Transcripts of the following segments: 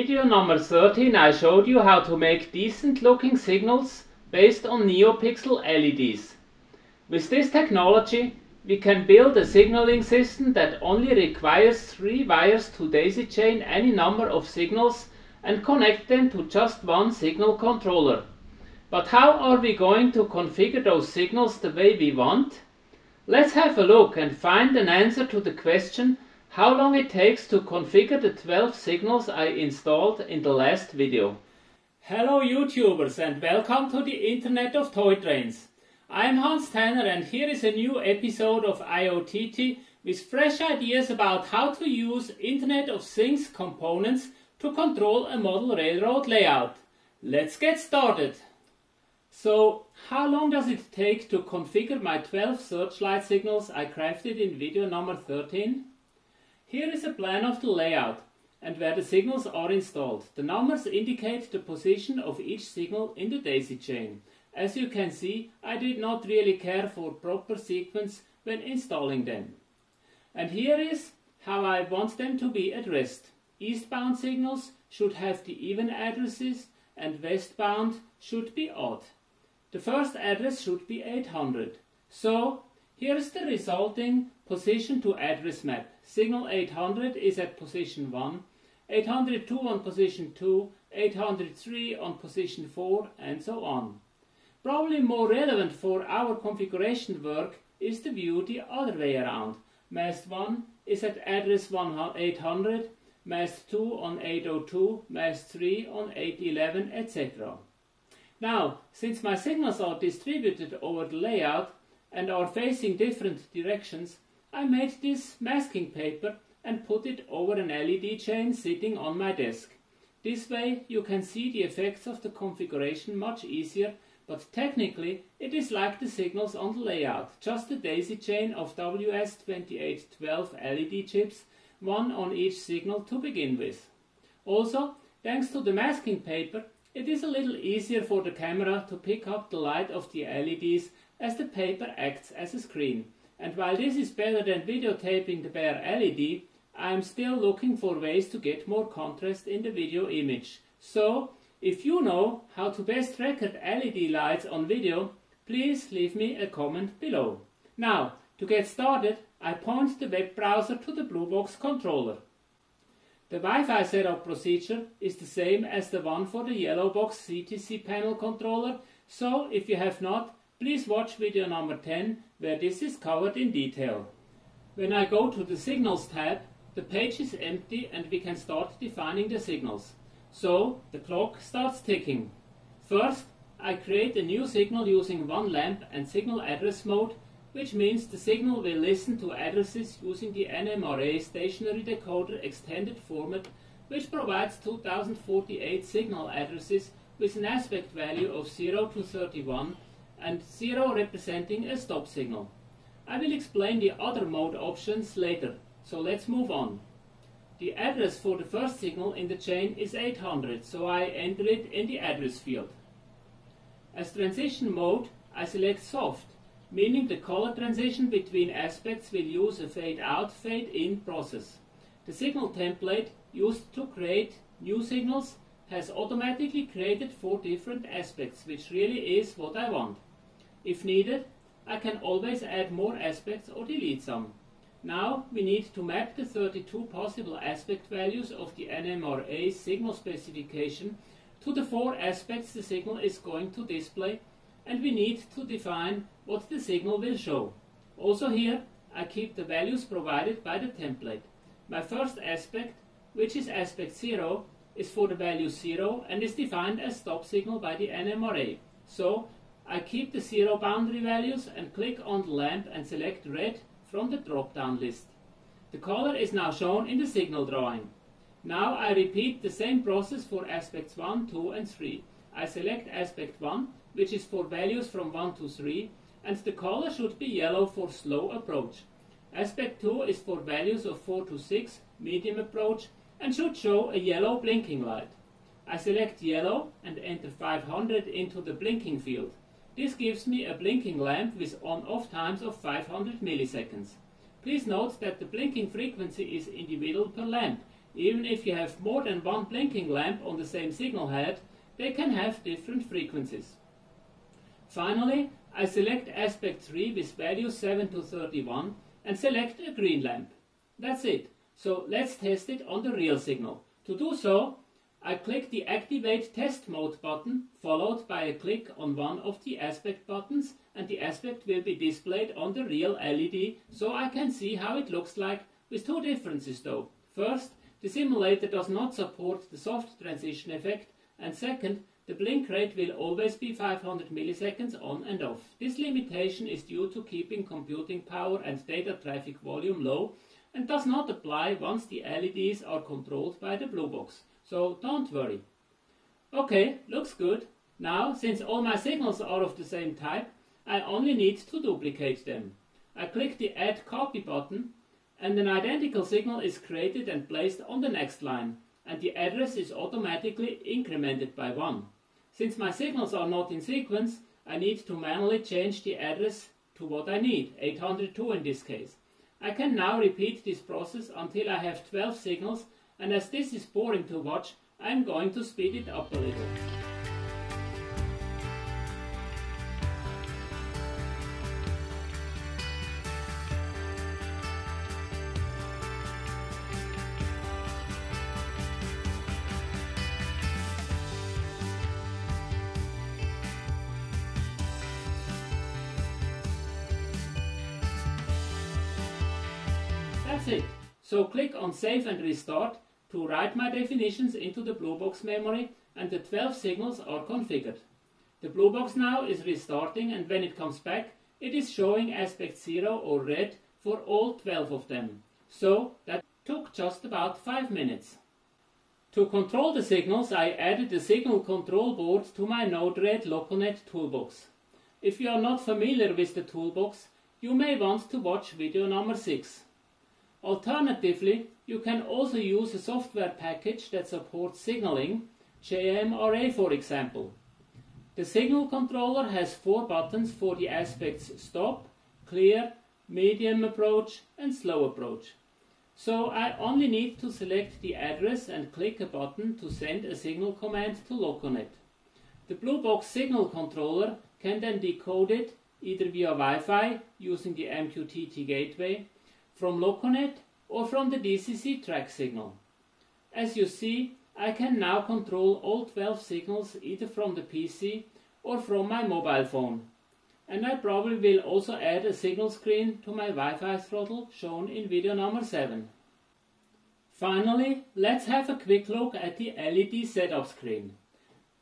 video number 13 I showed you how to make decent looking signals based on NeoPixel LEDs. With this technology we can build a signaling system that only requires 3 wires to daisy chain any number of signals and connect them to just one signal controller. But how are we going to configure those signals the way we want? Let's have a look and find an answer to the question how long it takes to configure the 12 signals I installed in the last video. Hello YouTubers and welcome to the Internet of Toy Trains. I am Hans Tanner and here is a new episode of IoTT with fresh ideas about how to use Internet of Things components to control a model railroad layout. Let's get started. So, how long does it take to configure my 12 searchlight signals I crafted in video number 13? Here is a plan of the layout and where the signals are installed. The numbers indicate the position of each signal in the daisy chain. As you can see, I did not really care for proper sequence when installing them. And here is how I want them to be addressed. Eastbound signals should have the even addresses and westbound should be odd. The first address should be 800. So, here is the resulting position to address map. Signal 800 is at position 1, 802 on position 2, 803 on position 4, and so on. Probably more relevant for our configuration work is the view the other way around. Mast 1 is at address 800, mast 2 on 802, mast 3 on 811, etc. Now, since my signals are distributed over the layout and are facing different directions, I made this masking paper and put it over an LED chain sitting on my desk. This way you can see the effects of the configuration much easier, but technically it is like the signals on the layout, just a daisy chain of WS2812 LED chips, one on each signal to begin with. Also, thanks to the masking paper, it is a little easier for the camera to pick up the light of the LEDs as the paper acts as a screen. And while this is better than videotaping the bare LED, I am still looking for ways to get more contrast in the video image. So, if you know how to best record LED lights on video, please leave me a comment below. Now, to get started, I point the web browser to the Bluebox controller. The Wi-Fi setup procedure is the same as the one for the Yellowbox CTC panel controller, so if you have not, please watch video number 10 where this is covered in detail. When I go to the Signals tab, the page is empty and we can start defining the signals. So, the clock starts ticking. First, I create a new signal using one lamp and signal address mode, which means the signal will listen to addresses using the NMRA stationary decoder extended format, which provides 2048 signal addresses with an aspect value of 0 to 31 and 0 representing a stop signal. I will explain the other mode options later, so let's move on. The address for the first signal in the chain is 800, so I enter it in the address field. As transition mode, I select soft, meaning the color transition between aspects will use a fade out, fade in process. The signal template used to create new signals has automatically created 4 different aspects, which really is what I want. If needed, I can always add more aspects or delete some. Now we need to map the 32 possible aspect values of the NMRA signal specification to the 4 aspects the signal is going to display, and we need to define what the signal will show. Also here, I keep the values provided by the template. My first aspect, which is aspect 0, is for the value 0 and is defined as stop signal by the NMRA. So, I keep the 0 boundary values and click on the lamp and select red from the drop-down list. The color is now shown in the signal drawing. Now I repeat the same process for aspects 1, 2 and 3. I select aspect 1, which is for values from 1 to 3, and the color should be yellow for slow approach. Aspect 2 is for values of 4 to 6, medium approach, and should show a yellow blinking light. I select yellow and enter 500 into the blinking field. This gives me a blinking lamp with on-off times of 500 milliseconds. Please note that the blinking frequency is individual per lamp. Even if you have more than one blinking lamp on the same signal head, they can have different frequencies. Finally, I select aspect 3 with value 7 to 31 and select a green lamp. That's it. So let's test it on the real signal. To do so, I click the Activate Test Mode button, followed by a click on one of the aspect buttons, and the aspect will be displayed on the real LED, so I can see how it looks like, with two differences though. First, the simulator does not support the soft transition effect, and second, the blink rate will always be 500 milliseconds on and off. This limitation is due to keeping computing power and data traffic volume low, and does not apply once the LEDs are controlled by the blue box. So don't worry. Okay, looks good. Now, since all my signals are of the same type, I only need to duplicate them. I click the Add Copy button, and an identical signal is created and placed on the next line, and the address is automatically incremented by 1. Since my signals are not in sequence, I need to manually change the address to what I need, 802 in this case. I can now repeat this process until I have 12 signals, and as this is boring to watch, I am going to speed it up a little. That's it. So click on Save and Restart to write my definitions into the blue box memory, and the 12 signals are configured. The blue box now is restarting, and when it comes back, it is showing aspect 0 or red for all 12 of them. So that took just about 5 minutes. To control the signals, I added the signal control board to my Node-RED LocoNet toolbox. If you are not familiar with the toolbox, you may want to watch video number 6. Alternatively, you can also use a software package that supports signaling, JMRA for example. The signal controller has 4 buttons for the aspects Stop, Clear, Medium Approach and Slow Approach. So I only need to select the address and click a button to send a signal command to LocoNet. The blue box signal controller can then decode it either via Wi-Fi using the MQTT gateway, from LocoNet or from the DCC track signal. As you see, I can now control all 12 signals either from the PC or from my mobile phone. And I probably will also add a signal screen to my Wi-Fi throttle shown in video number 7. Finally, let's have a quick look at the LED setup screen.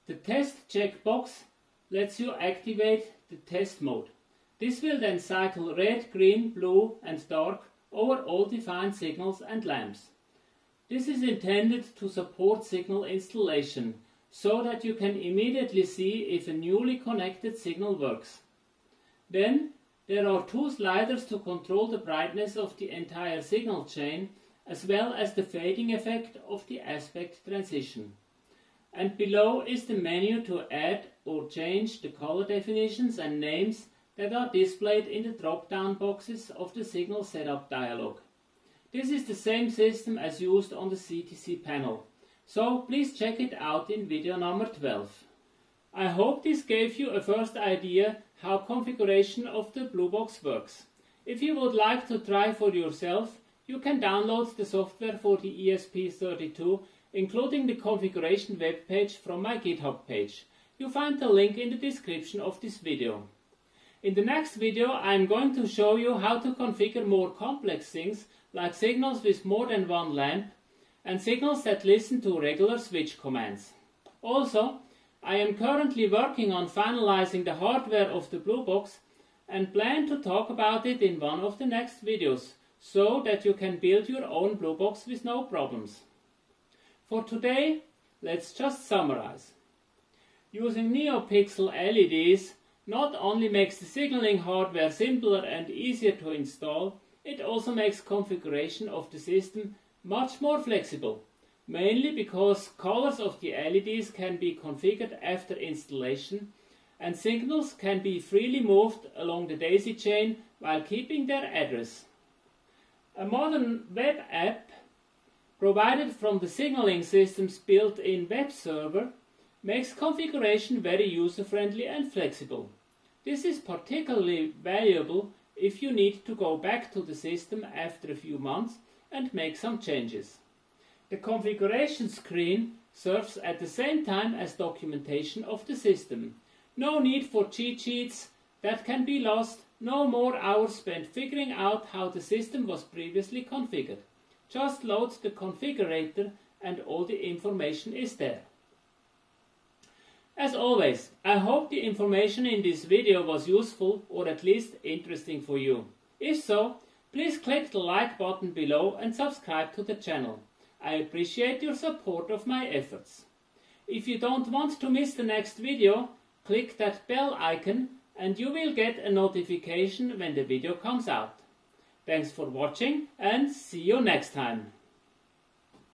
The test checkbox lets you activate the test mode. This will then cycle red, green, blue and dark over all defined signals and lamps. This is intended to support signal installation, so that you can immediately see if a newly connected signal works. Then there are 2 sliders to control the brightness of the entire signal chain, as well as the fading effect of the aspect transition. And below is the menu to add or change the color definitions and names that are displayed in the drop-down boxes of the signal setup dialog. This is the same system as used on the CTC panel, so please check it out in video number 12. I hope this gave you a first idea how configuration of the blue box works. If you would like to try for yourself, you can download the software for the ESP32, including the configuration webpage from my GitHub page. You find the link in the description of this video. In the next video I am going to show you how to configure more complex things like signals with more than one lamp and signals that listen to regular switch commands. Also, I am currently working on finalizing the hardware of the blue box and plan to talk about it in one of the next videos, so that you can build your own blue box with no problems. For today, let's just summarize. Using NeoPixel LEDs not only makes the signaling hardware simpler and easier to install, it also makes configuration of the system much more flexible, mainly because colors of the LEDs can be configured after installation and signals can be freely moved along the daisy chain while keeping their address. A modern web app provided from the signaling system's built-in web server, makes configuration very user-friendly and flexible. This is particularly valuable if you need to go back to the system after a few months and make some changes. The configuration screen serves at the same time as documentation of the system. No need for cheat sheets that can be lost, no more hours spent figuring out how the system was previously configured. Just load the configurator and all the information is there. As always, I hope the information in this video was useful or at least interesting for you. If so, please click the like button below and subscribe to the channel. I appreciate your support of my efforts. If you don't want to miss the next video, click that bell icon and you will get a notification when the video comes out. Thanks for watching and see you next time.